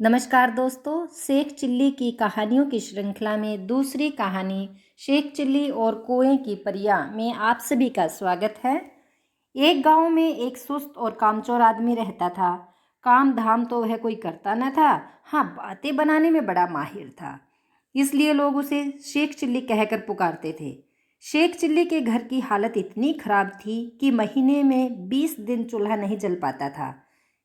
नमस्कार दोस्तों, शेख चिल्ली की कहानियों की श्रृंखला में दूसरी कहानी शेख चिल्ली और कुएं की परियां में आप सभी का स्वागत है। एक गांव में एक सुस्त और कामचोर आदमी रहता था। काम धाम तो वह कोई करता न था, हाँ बातें बनाने में बड़ा माहिर था। इसलिए लोग उसे शेख चिल्ली कहकर पुकारते थे। शेख चिल्ली के घर की हालत इतनी खराब थी कि महीने में 20 दिन चूल्हा नहीं जल पाता था।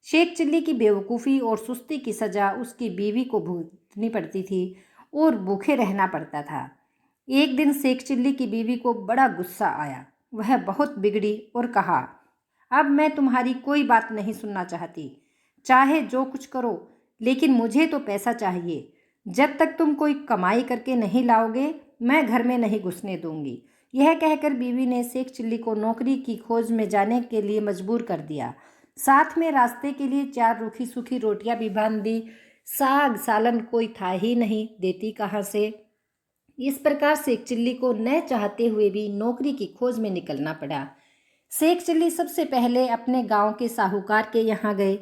शेख चिल्ली की बेवकूफ़ी और सुस्ती की सज़ा उसकी बीवी को भुगतनी पड़ती थी और भूखे रहना पड़ता था। एक दिन शेख चिल्ली की बीवी को बड़ा गुस्सा आया। वह बहुत बिगड़ी और कहा, अब मैं तुम्हारी कोई बात नहीं सुनना चाहती। चाहे जो कुछ करो, लेकिन मुझे तो पैसा चाहिए। जब तक तुम कोई कमाई करके नहीं लाओगे, मैं घर में नहीं घुसने दूंगी। यह कहकर बीवी ने शेख चिल्ली को नौकरी की खोज में जाने के लिए मजबूर कर दिया। साथ में रास्ते के लिए 4 रूखी सूखी रोटियां भी बांध दी। साग सालन कोई था ही नहीं, देती कहाँ से। इस प्रकार शेख चिल्ली को न चाहते हुए भी नौकरी की खोज में निकलना पड़ा। शेख चिल्ली सबसे पहले अपने गांव के साहूकार के यहाँ गए।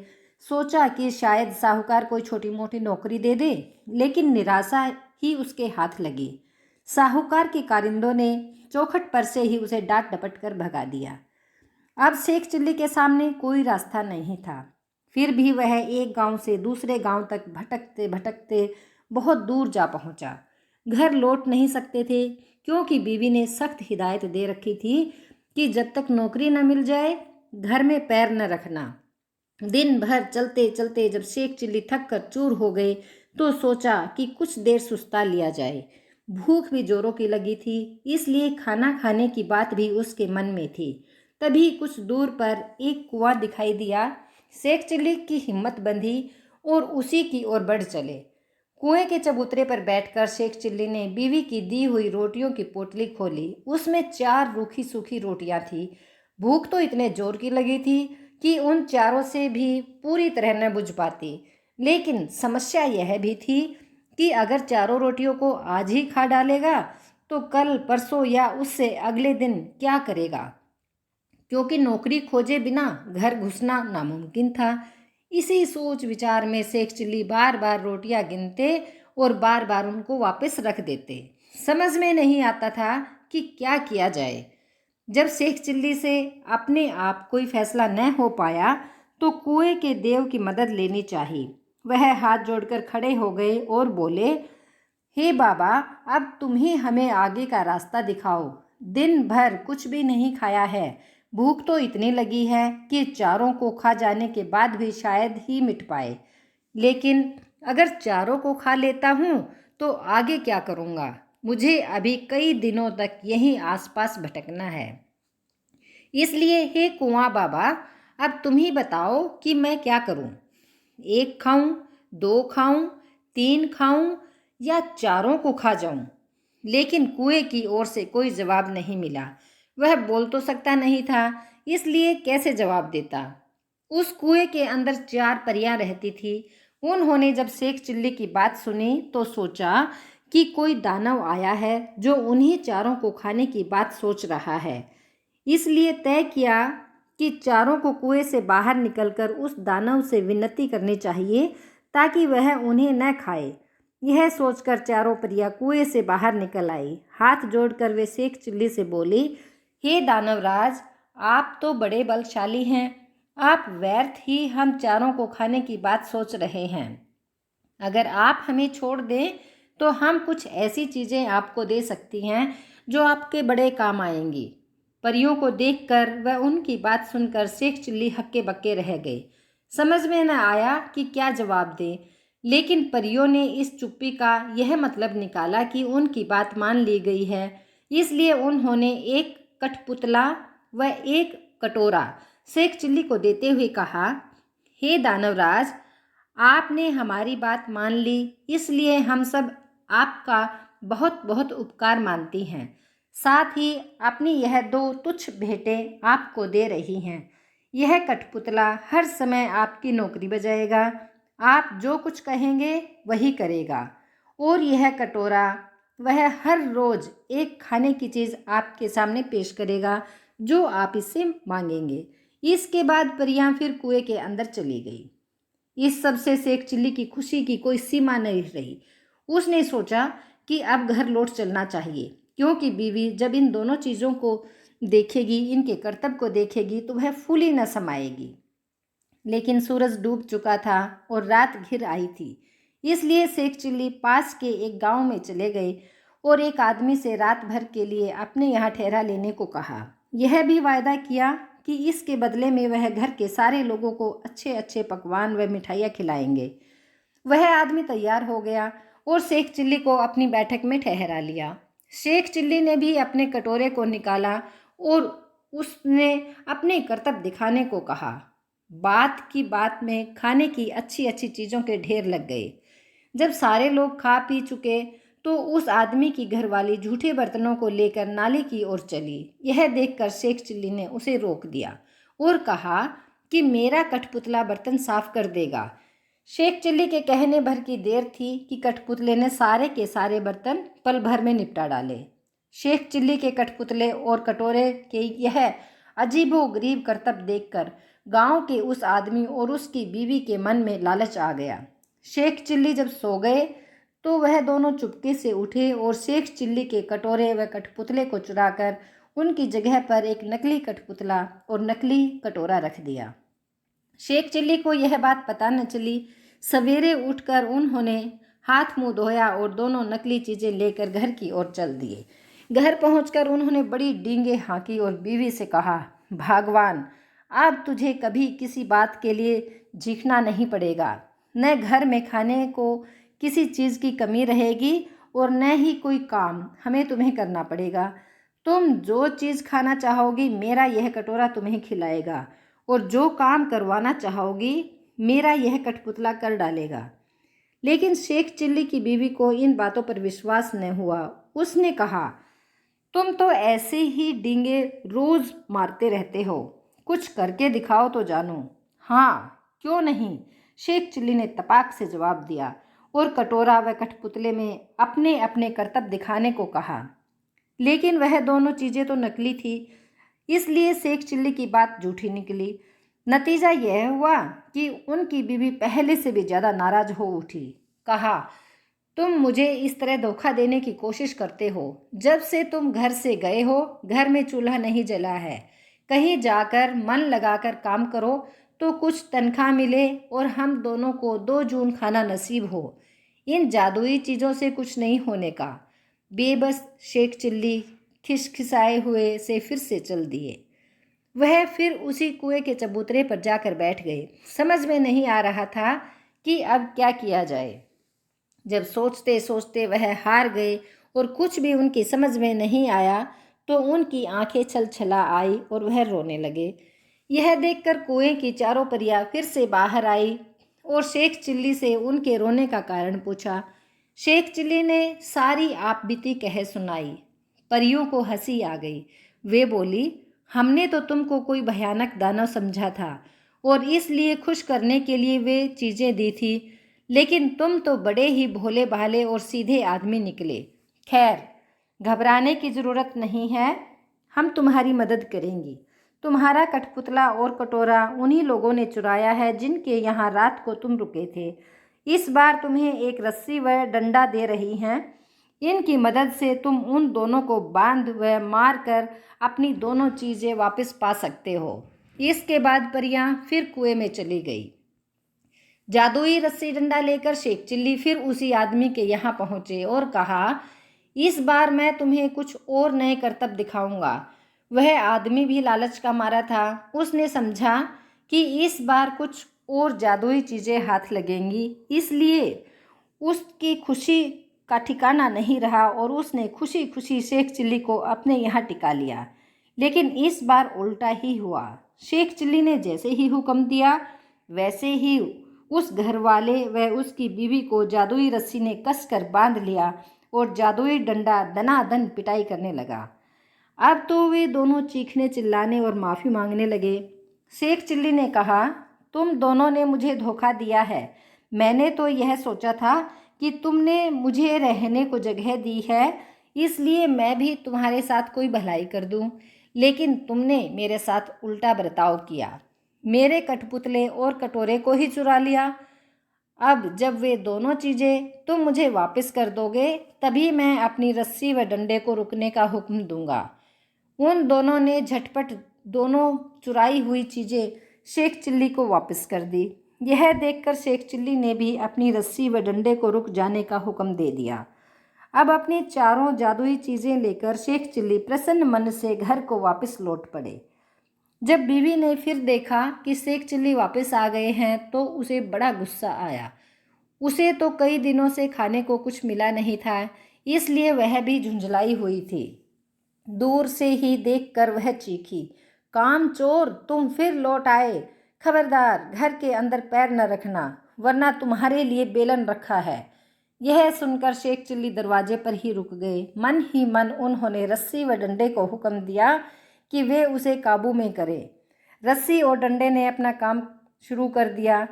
सोचा कि शायद साहूकार कोई छोटी मोटी नौकरी दे दे, लेकिन निराशा ही उसके हाथ लगी। साहूकार के कारिंदों ने चौखट पर से ही उसे डांट डपट कर भगा दिया। अब शेख चिल्ली के सामने कोई रास्ता नहीं था। फिर भी वह एक गांव से दूसरे गांव तक भटकते भटकते बहुत दूर जा पहुंचा। घर लौट नहीं सकते थे, क्योंकि बीवी ने सख्त हिदायत दे रखी थी कि जब तक नौकरी न मिल जाए घर में पैर न रखना। दिन भर चलते चलते जब शेख चिल्ली थक कर चूर हो गए तो सोचा कि कुछ देर सुस्ता लिया जाए। भूख भी जोरों की लगी थी, इसलिए खाना खाने की बात भी उसके मन में थी। तभी कुछ दूर पर एक कुआं दिखाई दिया। शेख चिल्ली की हिम्मत बंधी और उसी की ओर बढ़ चले। कुएं के चबूतरे पर बैठकर शेख चिल्ली ने बीवी की दी हुई रोटियों की पोटली खोली। उसमें 4 रूखी सूखी रोटियां थी। भूख तो इतने जोर की लगी थी कि उन चारों से भी पूरी तरह न बुझ पाती। लेकिन समस्या यह भी थी कि अगर चारों रोटियों को आज ही खा डालेगा तो कल परसों या उससे अगले दिन क्या करेगा, क्योंकि नौकरी खोजे बिना घर घुसना नामुमकिन था। इसी सोच विचार में शेख चिल्ली बार बार रोटियां गिनते और बार बार उनको वापस रख देते। समझ में नहीं आता था कि क्या किया जाए। जब शेख चिल्ली से अपने आप कोई फैसला न हो पाया तो कुएं के देव की मदद लेनी चाहिए। वह हाथ जोड़कर खड़े हो गए और बोले, हे बाबा, अब तुम ही हमें आगे का रास्ता दिखाओ। दिन भर कुछ भी नहीं खाया है। भूख तो इतनी लगी है कि चारों को खा जाने के बाद भी शायद ही मिट पाए। लेकिन अगर चारों को खा लेता हूँ तो आगे क्या करूँगा। मुझे अभी कई दिनों तक यहीं आसपास भटकना है। इसलिए हे कुआं बाबा, अब तुम ही बताओ कि मैं क्या करूं। 1 खाऊं, 2 खाऊं, 3 खाऊं या चारों को खा जाऊं। लेकिन कुएं की ओर से कोई जवाब नहीं मिला। वह बोल तो सकता नहीं था, इसलिए कैसे जवाब देता। उस कुएं के अंदर 4 परियां रहती थी। उन्होंने जब शेख चिल्ली की बात सुनी तो सोचा कि कोई दानव आया है जो उन्हीं चारों को खाने की बात सोच रहा है। इसलिए तय किया कि चारों को कुएं से बाहर निकलकर उस दानव से विनती करनी चाहिए ताकि वह उन्हें न खाए। यह सोचकर चारों परियां कुएं से बाहर निकल आई। हाथ जोड़कर वे शेख चिल्ली से बोली, हे दानवराज, आप तो बड़े बलशाली हैं। आप व्यर्थ ही हम चारों को खाने की बात सोच रहे हैं। अगर आप हमें छोड़ दें तो हम कुछ ऐसी चीज़ें आपको दे सकती हैं जो आपके बड़े काम आएंगी। परियों को देखकर वह उनकी बात सुनकर शेख चिल्ली हक्के बक्के रह गए। समझ में न आया कि क्या जवाब दें। लेकिन परियों ने इस चुप्पी का यह मतलब निकाला कि उनकी बात मान ली गई है। इसलिए उन्होंने एक कठपुतला व एक कटोरा शेख चिल्ली को देते हुए कहा, हे दानवराज, आपने हमारी बात मान ली, इसलिए हम सब आपका बहुत बहुत उपकार मानती हैं। साथ ही अपनी यह 2 तुच्छ भेंटें आपको दे रही हैं। यह कठपुतला हर समय आपकी नौकरी बजाएगा। आप जो कुछ कहेंगे वही करेगा। और यह कटोरा, वह हर रोज़ एक खाने की चीज़ आपके सामने पेश करेगा जो आप इससे मांगेंगे। इसके बाद परियां फिर कुएं के अंदर चली गई। इस सब से शेख चिल्ली की खुशी की कोई सीमा नहीं रही। उसने सोचा कि अब घर लौट चलना चाहिए, क्योंकि बीवी जब इन दोनों चीज़ों को देखेगी, इनके कर्तव्य को देखेगी, तो वह फूली न समाएगी। लेकिन सूरज डूब चुका था और रात घिर आई थी, इसलिए शेख चिल्ली पास के एक गांव में चले गए और एक आदमी से रात भर के लिए अपने यहाँ ठहरा लेने को कहा। यह भी वायदा किया कि इसके बदले में वह घर के सारे लोगों को अच्छे अच्छे पकवान व मिठाइयाँ खिलाएंगे। वह आदमी तैयार हो गया और शेख चिल्ली को अपनी बैठक में ठहरा लिया। शेख चिल्ली ने भी अपने कटोरे को निकाला और उसने अपने कर्तव्य दिखाने को कहा। बात की बात में खाने की अच्छी अच्छी चीज़ों के ढेर लग गए। जब सारे लोग खा पी चुके तो उस आदमी की घरवाली झूठे बर्तनों को लेकर नाली की ओर चली। यह देखकर शेख चिल्ली ने उसे रोक दिया और कहा कि मेरा कठपुतला बर्तन साफ कर देगा। शेख चिल्ली के कहने भर की देर थी कि कठपुतले ने सारे के सारे बर्तन पल भर में निपटा डाले। शेख चिल्ली के कठपुतले और कटोरे के यह अजीबोगरीब करतब देखकर गांव के उस आदमी और उसकी बीवी के मन में लालच आ गया। शेख चिल्ली जब सो गए तो वह दोनों चुपके से उठे और शेख चिल्ली के कटोरे व कठपुतले को चुराकर उनकी जगह पर एक नकली कठपुतला और नकली कटोरा रख दिया। शेख चिल्ली को यह बात पता न चली। सवेरे उठकर उन्होंने हाथ मुंह धोया और दोनों नकली चीज़ें लेकर घर की ओर चल दिए। घर पहुंचकर उन्होंने बड़ी डींगे हाँकी और बीवी से कहा, भगवान, अब तुझे कभी किसी बात के लिए झिकना नहीं पड़ेगा। न घर में खाने को किसी चीज़ की कमी रहेगी और न ही कोई काम हमें तुम्हें करना पड़ेगा। तुम जो चीज़ खाना चाहोगी मेरा यह कटोरा तुम्हें खिलाएगा और जो काम करवाना चाहोगी मेरा यह कठपुतला कर डालेगा। लेकिन शेख चिल्ली की बीवी को इन बातों पर विश्वास न हुआ। उसने कहा, तुम तो ऐसे ही डींगे रोज़ मारते रहते हो, कुछ करके दिखाओ तो जानूं। हाँ, क्यों नहीं, शेख चिल्ली ने तपाक से जवाब दिया और कटोरा व कठपुतले में अपने अपने कर्तव्य दिखाने को कहा। लेकिन वह दोनों चीज़ें तो नकली थी, इसलिए शेख चिल्ली की बात झूठी निकली। नतीजा यह हुआ कि उनकी बीवी पहले से भी ज़्यादा नाराज हो उठी। कहा, तुम मुझे इस तरह धोखा देने की कोशिश करते हो। जब से तुम घर से गए हो घर में चूल्हा नहीं जला है। कहीं जाकर मन लगाकर काम करो तो कुछ तनख्वाह मिले और हम दोनों को 2 जून खाना नसीब हो। इन जादुई चीज़ों से कुछ नहीं होने का। बेबस शेख चिल्ली खिसखिसाए हुए से फिर से चल दिए। वह फिर उसी कुएं के चबूतरे पर जाकर बैठ गए। समझ में नहीं आ रहा था कि अब क्या किया जाए। जब सोचते सोचते वह हार गए और कुछ भी उनकी समझ में नहीं आया तो उनकी आंखें छलछला आई और वह रोने लगे। यह देखकर कुएं की चारों परियां फिर से बाहर आई और शेख चिल्ली से उनके रोने का कारण पूछा। शेख चिल्ली ने सारी आपबीती कह सुनाई। परियों को हंसी आ गई। वे बोली, हमने तो तुमको कोई भयानक दानव समझा था और इसलिए खुश करने के लिए वे चीज़ें दी थी, लेकिन तुम तो बड़े ही भोले भाले और सीधे आदमी निकले। खैर, घबराने की ज़रूरत नहीं है, हम तुम्हारी मदद करेंगी। तुम्हारा कठपुतला और कटोरा उन्हीं लोगों ने चुराया है जिनके यहाँ रात को तुम रुके थे। इस बार तुम्हें एक रस्सी व डंडा दे रही हैं। इनकी मदद से तुम उन दोनों को बांध व मार कर अपनी दोनों चीज़ें वापस पा सकते हो। इसके बाद परियां फिर कुएं में चली गई। जादुई रस्सी डंडा लेकर शेख चिल्ली फिर उसी आदमी के यहाँ पहुँचे और कहा, इस बार मैं तुम्हें कुछ और नए करतब दिखाऊंगा। वह आदमी भी लालच का मारा था। उसने समझा कि इस बार कुछ और जादुई चीज़ें हाथ लगेंगी, इसलिए उसकी खुशी का ठिकाना नहीं रहा और उसने खुशी खुशी शेख चिल्ली को अपने यहाँ टिका लिया। लेकिन इस बार उल्टा ही हुआ। शेख चिल्ली ने जैसे ही हुक्म दिया वैसे ही उस घरवाले व उसकी बीवी को जादुई रस्सी ने कसकर बांध लिया और जादुई डंडा दनादन पिटाई करने लगा। अब तो वे दोनों चीखने चिल्लाने और माफ़ी मांगने लगे। शेख चिल्ली ने कहा, तुम दोनों ने मुझे धोखा दिया है। मैंने तो यह सोचा था कि तुमने मुझे रहने को जगह दी है, इसलिए मैं भी तुम्हारे साथ कोई भलाई कर दूं, लेकिन तुमने मेरे साथ उल्टा बर्ताव किया। मेरे कठपुतले और कटोरे को ही चुरा लिया। अब जब वे दोनों चीज़ें तुम मुझे वापस कर दोगे तभी मैं अपनी रस्सी व डंडे को रुकने का हुक्म दूंगा। उन दोनों ने झटपट दोनों चुराई हुई चीज़ें शेख चिल्ली को वापस कर दी। यह देखकर शेख चिल्ली ने भी अपनी रस्सी व डंडे को रुक जाने का हुक्म दे दिया। अब अपनी चारों जादुई चीज़ें लेकर शेख चिल्ली प्रसन्न मन से घर को वापस लौट पड़े। जब बीवी ने फिर देखा कि शेख चिल्ली वापस आ गए हैं तो उसे बड़ा गुस्सा आया। उसे तो कई दिनों से खाने को कुछ मिला नहीं था, इसलिए वह भी झुंझलाई हुई थी। दूर से ही देखकर वह चीखी, कामचोर, तुम फिर लौट आए। खबरदार घर के अंदर पैर न रखना, वरना तुम्हारे लिए बेलन रखा है। यह सुनकर शेख चिल्ली दरवाजे पर ही रुक गए। मन ही मन उन्होंने रस्सी व डंडे को हुक्म दिया कि वे उसे काबू में करें। रस्सी और डंडे ने अपना काम शुरू कर दिया।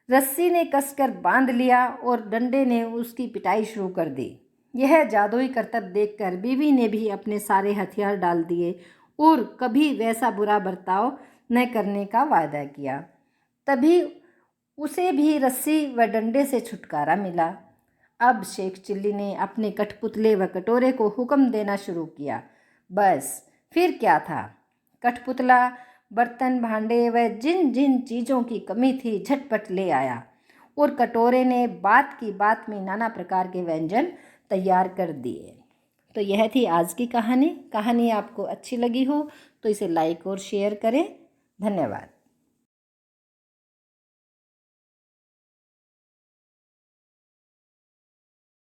रस्सी ने कसकर बांध लिया और डंडे ने उसकी पिटाई शुरू कर दी। यह जादुई करतब देखकर बीवी ने भी अपने सारे हथियार डाल दिए और कभी वैसा बुरा बर्ताव न करने का वादा किया। तभी उसे भी रस्सी व डंडे से छुटकारा मिला। अब शेख चिल्ली ने अपने कठपुतले व कटोरे को हुक्म देना शुरू किया। बस फिर क्या था, कठपुतला बर्तन भांडे व जिन जिन चीज़ों की कमी थी झटपट ले आया और कटोरे ने बात की बात में नाना प्रकार के व्यंजन तैयार कर दिए। तो यह थी आज की कहानी। कहानी आपको अच्छी लगी हो तो इसे लाइक और शेयर करें। धन्यवाद।